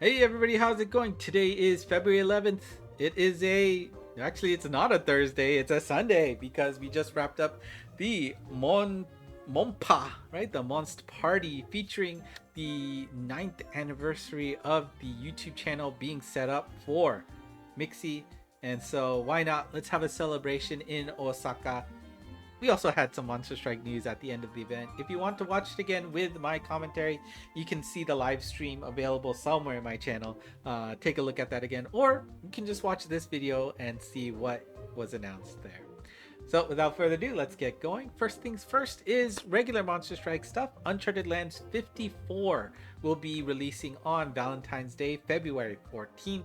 Hey everybody, how's it going? Today is February 11th. Actually it's not a Thursday, it's a Sunday because we just wrapped up the Monpa, right? The Monst party featuring the 9th anniversary of the YouTube channel being set up for Mixi. And so why not? Let's have a celebration in Osaka. We also had some Monster Strike news at the end of the event. If you want to watch it again with my commentary, you can see the live stream available somewhere in my channel. Take a look at that again, or you can just watch this video and see what was announced there. So without further ado, let's get going. First things first is regular Monster Strike stuff. Uncharted Lands 54 will be releasing on Valentine's Day, February 14th.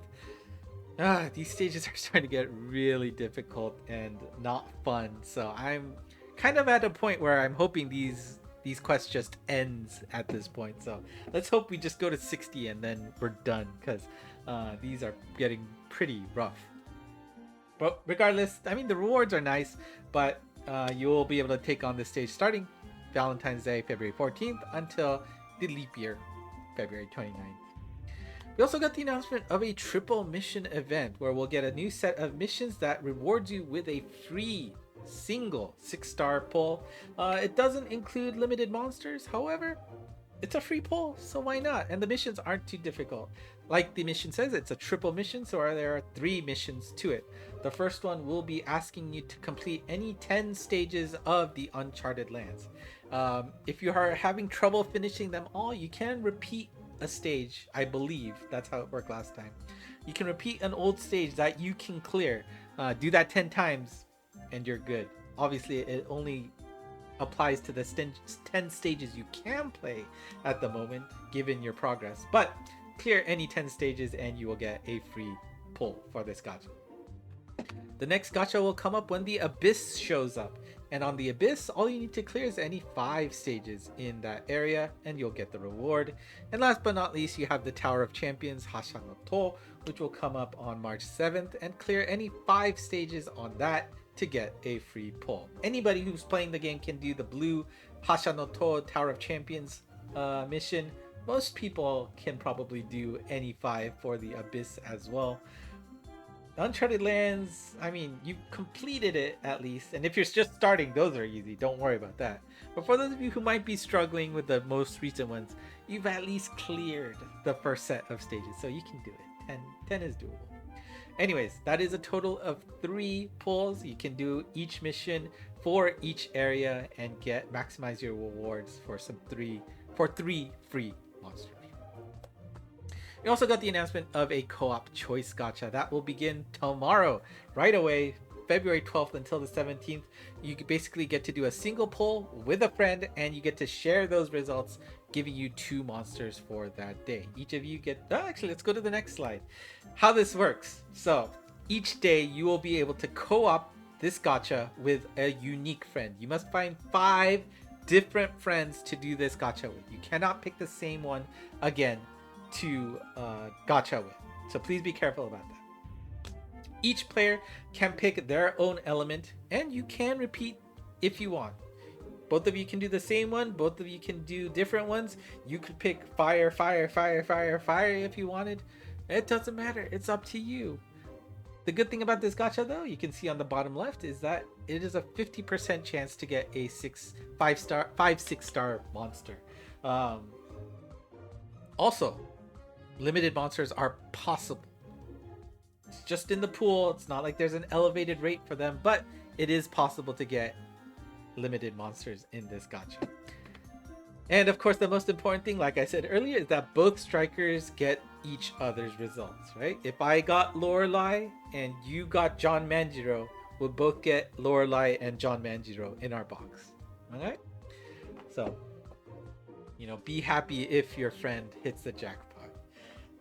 These stages are starting to get really difficult and not fun, so I'm kind of at a point where I'm hoping these quests just ends at this point. So let's hope we just go to 60 and then we're done, because these are getting pretty rough. But regardless, I mean, the rewards are nice, but you'll be able to take on this stage starting Valentine's Day, February 14th, until the leap year, February 29th. We also got the announcement of a triple mission event where we'll get a new set of missions that rewards you with a free single 6-star pull. It doesn't include limited monsters, however, it's a free pull, so why not? And the missions aren't too difficult. Like the mission says, it's a triple mission, so there are 3 missions to it. The first one will be asking you to complete any 10 stages of the Uncharted Lands. If you are having trouble finishing them all, you can repeat a stage. I believe that's how it worked last time. You can repeat an old stage that you can clear. Do that 10 times and you're good. Obviously it only applies to the 10 stages you can play at the moment given your progress, but clear any 10 stages and you will get a free pull for this gacha. The next gacha will come up when the Abyss shows up, and on the Abyss all you need to clear is any 5 stages in that area and you'll get the reward. And last but not least, you have the Tower of Champions Hashanoto, which will come up on March 7th, and clear any 5 stages on that to get a free pull. Anybody who's playing the game can do the blue Hashanoto Tower of Champions mission. Most people can probably do any 5 for the Abyss as well. Uncharted Lands, I mean, you completed it at least, and if you're just starting, those are easy, don't worry about that. But for those of you who might be struggling with the most recent ones, you've at least cleared the first set of stages, so you can do it. 10 is doable. Anyways, that is a total of 3 pulls. You can do each mission for each area and maximize your rewards for 3 free monsters. We also got the announcement of a co-op Choice Gacha that will begin tomorrow, right away, February 12th until the 17th. You basically get to do a single pull with a friend and you get to share those results, giving you 2 monsters for that day. Each of you get... actually, let's go to the next slide. How this works. So each day you will be able to co-op this gacha with a unique friend. You must find 5 different friends to do this gacha with. You cannot pick the same one again to gacha with, so please be careful about that. Each player can pick their own element and you can repeat if you want. Both of you can do the same one, both of you can do different ones. You could pick fire, fire, fire, fire, fire if you wanted. It doesn't matter, it's up to you. The good thing about this gacha though, you can see on the bottom left, is that it is a 50% chance to get a 6-star monster. Also, limited monsters are possible. It's just in the pool. It's not like there's an elevated rate for them, but it is possible to get limited monsters in this gacha. And of course, the most important thing, like I said earlier, is that both strikers get each other's results, right? If I got Lorelei and you got John Manjiro, we'll both get Lorelei and John Manjiro in our box. All right? So, you know, be happy if your friend hits the jackpot.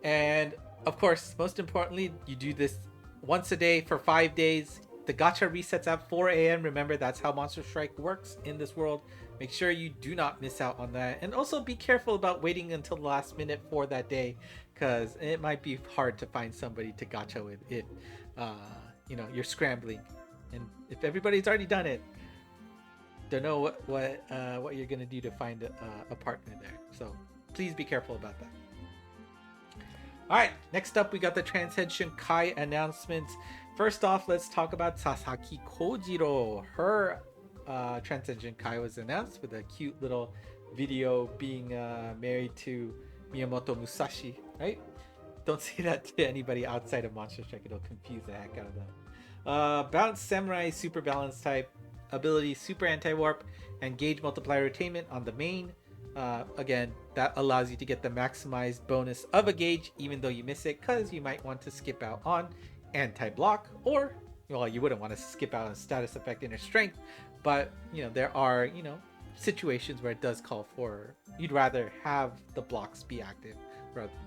And of course, most importantly, you do this once a day for 5 days. The gacha resets at 4 a.m. Remember, that's how Monster Strike works in this world. Make sure you do not miss out on that. And also be careful about waiting until the last minute for that day, because it might be hard to find somebody to gacha with if you know, you're scrambling. And if everybody's already done it, don't know what you're gonna do to find a partner there. So please be careful about that. All right, next up we got the Transcension Kai announcements. First off, let's talk about Sasaki Kojiro. Her Transcension Kai was announced with a cute little video being married to Miyamoto Musashi, right? Don't say that to anybody outside of Monster Strike, it'll confuse the heck out of them. Balanced Samurai, super balance type, ability super anti-warp, and gauge multiplier retainment on the main. Again, that allows you to get the maximized bonus of a gauge even though you miss it, because you might want to skip out on anti-block, or well, you wouldn't want to skip out on status effect inner strength, but there are situations where it does call for you'd rather have the blocks be active rather than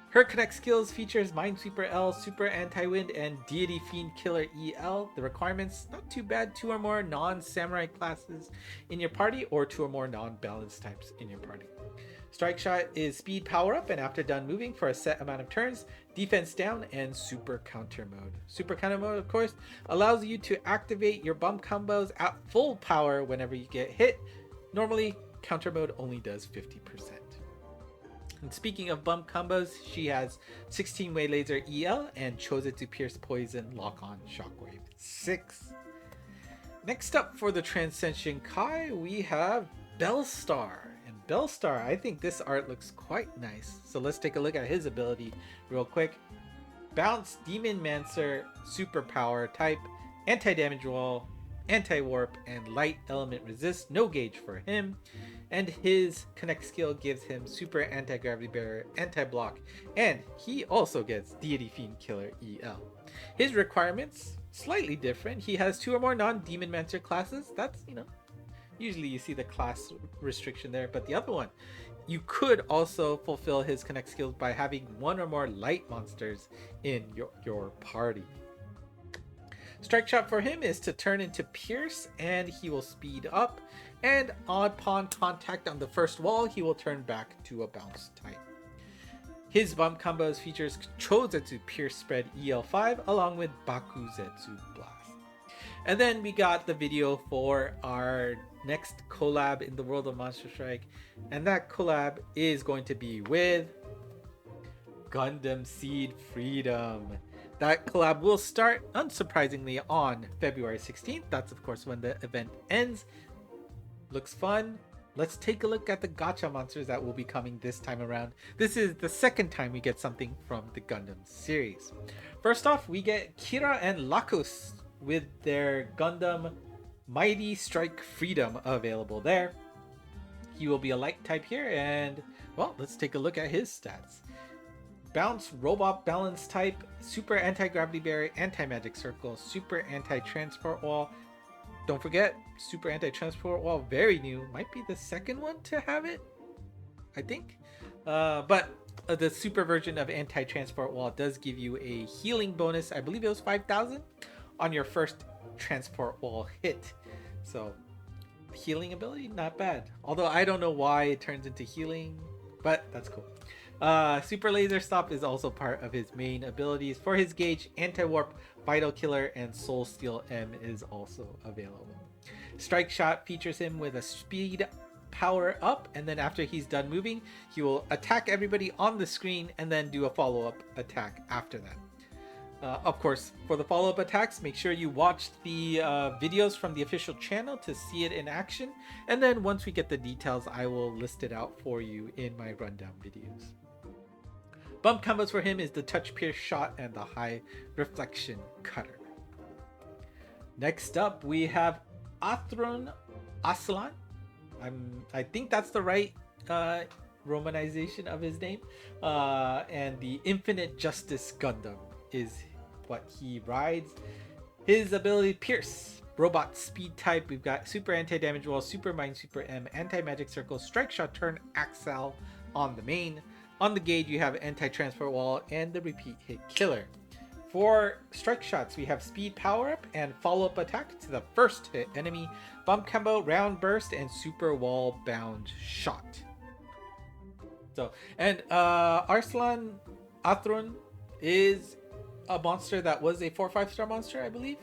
her connect skills features Minesweeper L, Super Anti-Wind, and Deity Fiend Killer EL. The requirements, not too bad, 2 or more non-samurai classes in your party, or 2 or more non-balance types in your party. Strike Shot is speed power up, and after done moving for a set amount of turns, defense down, and super counter mode. Super counter mode, of course, allows you to activate your bump combos at full power whenever you get hit. Normally, counter mode only does 50%. And speaking of bump combos, she has 16-way laser EL and chose it to pierce poison, lock on, shockwave 6. Next up for the Transcension Kai, we have Bellstar. And Bellstar, I think this art looks quite nice. So let's take a look at his ability real quick. Bounce, Demon Mancer, superpower type, anti-damage wall, anti-warp, and light element resist, no gauge for him. And his connect skill gives him super anti-gravity barrier, anti-block, and he also gets Deity Fiend Killer EL. His requirements, slightly different. He has 2 or more non-Demon Mancer classes. That's, usually you see the class restriction there, but the other one, you could also fulfill his connect skills by having 1 or more light monsters in your party. Strike Shot for him is to turn into Pierce, and he will speed up, and upon contact on the first wall, he will turn back to a bounce type. His bump combos features Chozetsu Pierce Spread EL5 along with Bakuzetsu Blast. And then we got the video for our next collab in the world of Monster Strike, and that collab is going to be with Gundam Seed Freedom. That collab will start, unsurprisingly, on February 16th. That's, of course, when the event ends. Looks fun. Let's take a look at the gacha monsters that will be coming this time around. This is the second time we get something from the Gundam series. First off, we get Kira and Lacus with their Gundam Mighty Strike Freedom available there. He will be a light type here, and, well, let's take a look at his stats. Bounce, Robot Balance type, Super Anti-Gravity Barrier, Anti-Magic Circle, Super Anti-Transport Wall. Don't forget, Super Anti-Transport Wall, very new. Might be the second one to have it, I think. But the super version of Anti-Transport Wall does give you a healing bonus. I believe it was 5,000 on your first Transport Wall hit. So, healing ability, not bad. Although I don't know why it turns into healing, but that's cool. Super Laser Stop is also part of his main abilities. For his gauge, Anti-Warp, Vital Killer, and Soul Steel M is also available. Strike Shot features him with a speed power up, and then after he's done moving, he will attack everybody on the screen and then do a follow-up attack after that. Of course, for the follow-up attacks, make sure you watch the videos from the official channel to see it in action, and then once we get the details, I will list it out for you in my rundown videos. Bump combos for him is the Touch Pierce Shot and the High Reflection Cutter. Next up, we have Athron Aslan. I think that's the right romanization of his name. And the Infinite Justice Gundam is what he rides. His ability, Pierce, Robot Speed type. We've got Super Anti-Damage Wall, Super Minesweeper M, Anti-Magic Circle, Strike Shot, Turn, Axle on the main. On the gauge, you have Anti-Transport Wall and the Repeat Hit Killer. For strike shots, we have Speed Power Up and Follow-Up Attack to the first hit enemy, Bump Combo, Round Burst, and Super Wall Bound Shot. So, and Arslan Athron is a monster that was a 4-5 star monster, I believe,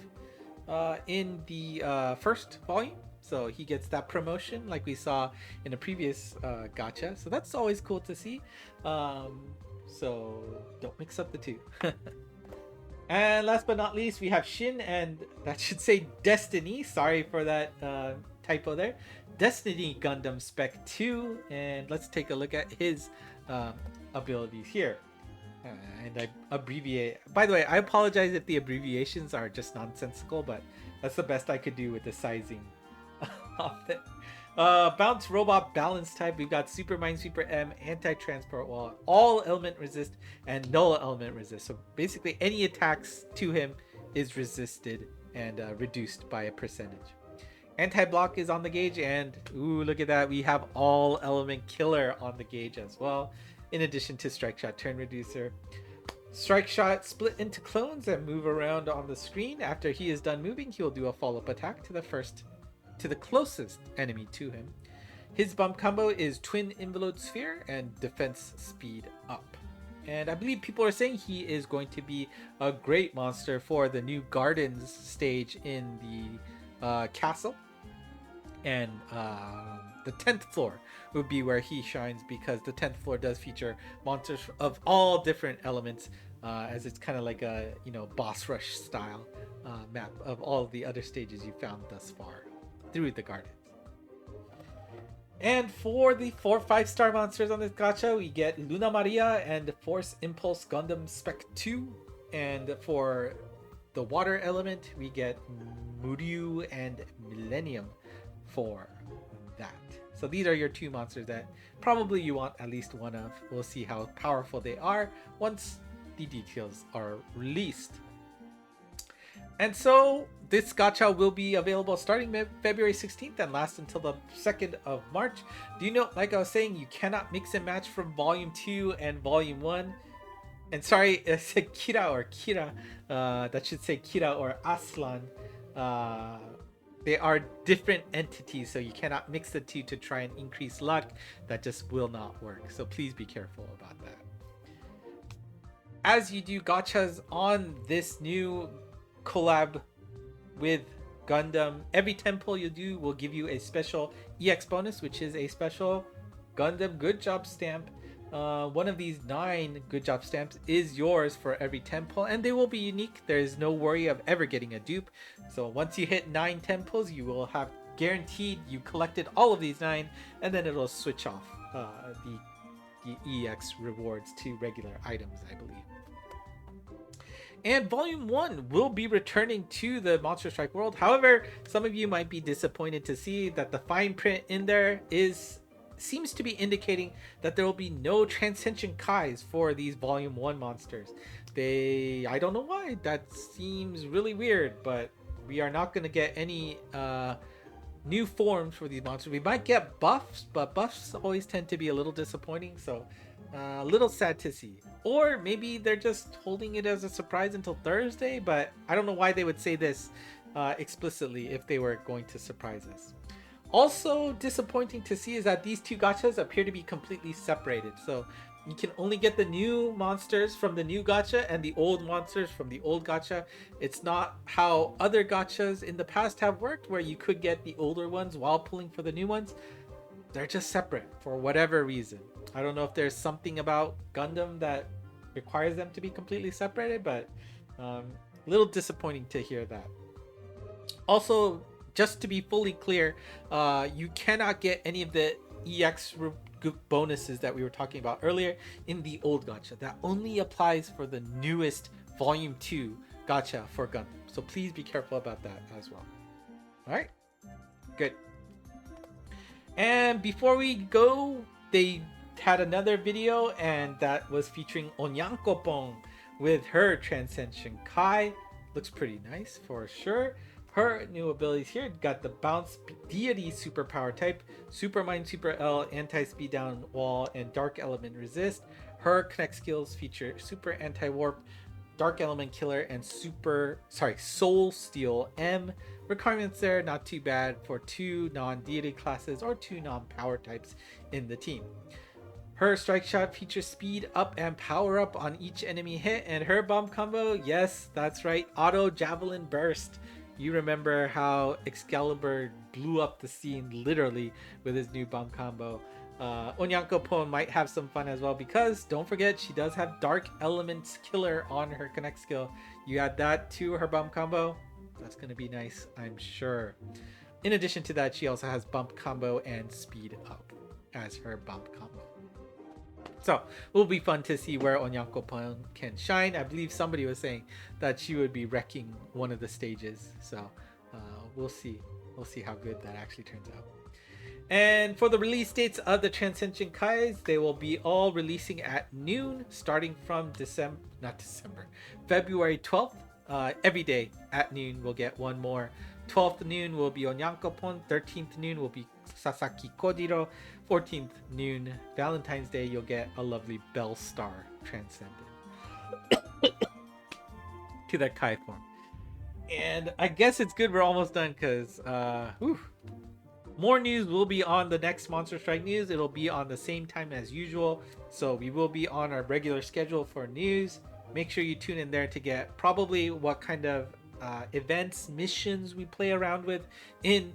in the first volume. so he gets that promotion like we saw in a previous gacha. So that's always cool to see. So don't mix up the two. And last but not least, we have Shin, and that should say Destiny. Sorry for that typo there. Destiny Gundam Spec 2, and let's take a look at his abilities here. And I abbreviate. By the way, I apologize if the abbreviations are just nonsensical, but that's the best I could do with the sizing of it. Bounce Robot Balance type. We've got Super Mind, Super M, Anti-Transport Wall, All Element Resist, and Null Element Resist. So basically any attacks to him is resisted and reduced by a percentage. Anti-Block is on the gauge, and ooh, look at that. We have All Element Killer on the gauge as well, in addition to Strike Shot Turn Reducer. Strike Shot split into clones and move around on the screen. After he is done moving, he will do a follow-up attack to the closest enemy to him. His bump combo is Twin Envelope Sphere and Defense Speed Up. And I believe people are saying he is going to be a great monster for the new Gardens stage in the castle. And the 10th floor would be where he shines, because the 10th floor does feature monsters of all different elements, as it's kind of like a boss rush style map of all the other stages you found thus far through the gardens. And for the 4-5-star monsters on this gacha, we get Luna Maria and Force Impulse Gundam Spec 2. And for the water element, we get Muryu and Millennium for that. So these are your two monsters that probably you want at least one of. We'll see how powerful they are once the details are released. And so this gacha will be available starting February 16th and last until the 2nd of March. Do you know, like I was saying, you cannot mix and match from Volume 2 and Volume 1. And sorry, I said Kira or Kira. That should say Kira or Aslan. They are different entities, so you cannot mix the two to try and increase luck. That just will not work. So please be careful about that. As you do gachas on this new collab with Gundam, every 10 pull you do will give you a special EX bonus, which is a special Gundam Good Job stamp. One of these 9 Good Job stamps is yours for every 10 pull, and they will be unique. There is no worry of ever getting a dupe. So once you hit 9 10 pulls, you will have guaranteed you collected all of these 9, and then it'll switch off the EX rewards to regular items, I believe. And Volume 1 will be returning to the Monster Strike world. However, some of you might be disappointed to see that the fine print in there seems to be indicating that there will be no Transcension Kais for these Volume 1 monsters. I don't know why. That seems really weird, but we are not going to get any new forms for these monsters. We might get buffs, but buffs always tend to be a little disappointing, so a little sad to see. Or maybe they're just holding it as a surprise until Thursday, but I don't know why they would say this explicitly if they were going to surprise us. Also disappointing to see is that these two gachas appear to be completely separated. So you can only get the new monsters from the new gacha and the old monsters from the old gacha. It's not how other gachas in the past have worked, where you could get the older ones while pulling for the new ones. They're just separate for whatever reason. I don't know if there's something about Gundam that requires them to be completely separated, but a little disappointing to hear that. Also, just to be fully clear, you cannot get any of the EX bonuses that we were talking about earlier in the old gacha. That only applies for the newest Volume 2 gacha for Gundam. So please be careful about that as well. Alright, good. And before we go, they had another video, and that was featuring Onyankopon with her Transcension Kai. Looks pretty nice for sure. Her new abilities here got the Bounce Deity Superpower type, Super Mind, Super L, Anti-Speed Down Wall, and Dark Element Resist. Her connect skills feature Super Anti-Warp, Dark Element Killer, and Soul Steel M. Requirements there, not too bad for 2 non-deity classes or 2 non-power types in the team. Her strike shot features speed up and power up on each enemy hit, and her bomb combo, yes, that's right, auto javelin burst. You remember how Excalibur blew up the scene literally with his new bomb combo. Onyankopon might have some fun as well because don't forget she does have Dark Elements Killer on her connect skill. You add that to her bomb combo, that's gonna be nice, I'm sure. In addition to that, she also has bump combo and speed up as her bump combo. So it will be fun to see where Onyankopon can shine. I believe somebody was saying that she would be wrecking one of the stages. So we'll see. We'll see how good that actually turns out. And for the release dates of the Transcension Kais, they will be all releasing at noon starting from February 12th. Every day at noon we'll get one more. 12th noon will be Onyankopon. 13th noon will be Sasaki Koiro. 14th noon, Valentine's Day, you'll get a lovely Bellstar Transcendent to that Kai form. And I guess it's good we're almost done because more news will be on the next Monster Strike news. It'll be on the same time as usual. So we will be on our regular schedule for news. Make sure you tune in there to get probably what kind of events, missions we play around with in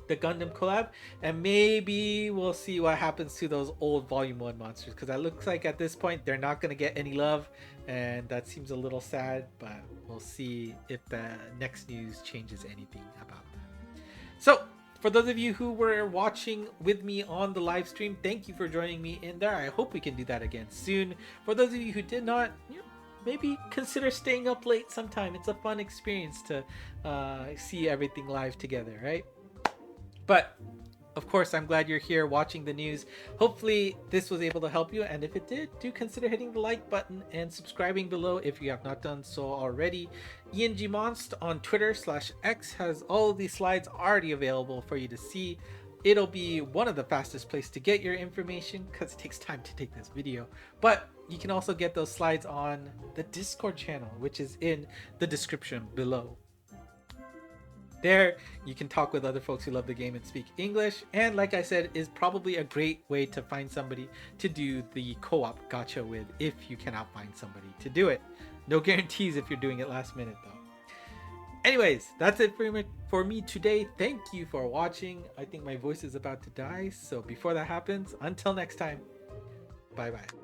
the Gundam collab, and maybe we'll see what happens to those old volume 1 monsters, because it looks like at this point they're not going to get any love, and that seems a little sad, but we'll see if the next news changes anything about that. So for those of you who were watching with me on the live stream, thank you for joining me in there. I hope we can do that again soon. For those of you who did not, maybe consider staying up late sometime. It's a fun experience to see everything live together, right? But of course, I'm glad you're here watching the news. Hopefully this was able to help you, and if it did, do consider hitting the like button and subscribing below if you have not done so already. Monst on Twitter/X has all of these slides already available for you to see. It'll be one of the fastest places to get your information because it takes time to take this video, but you can also get those slides on the Discord channel, which is in the description below. There you can talk with other folks who love the game and speak English, and like I said, is probably a great way to find somebody to do the co-op gacha with if you cannot find somebody to do it. No guarantees if you're doing it last minute though. Anyways, that's it for me today. Thank you for watching. I think my voice is about to die, so before that happens, until next time, bye bye.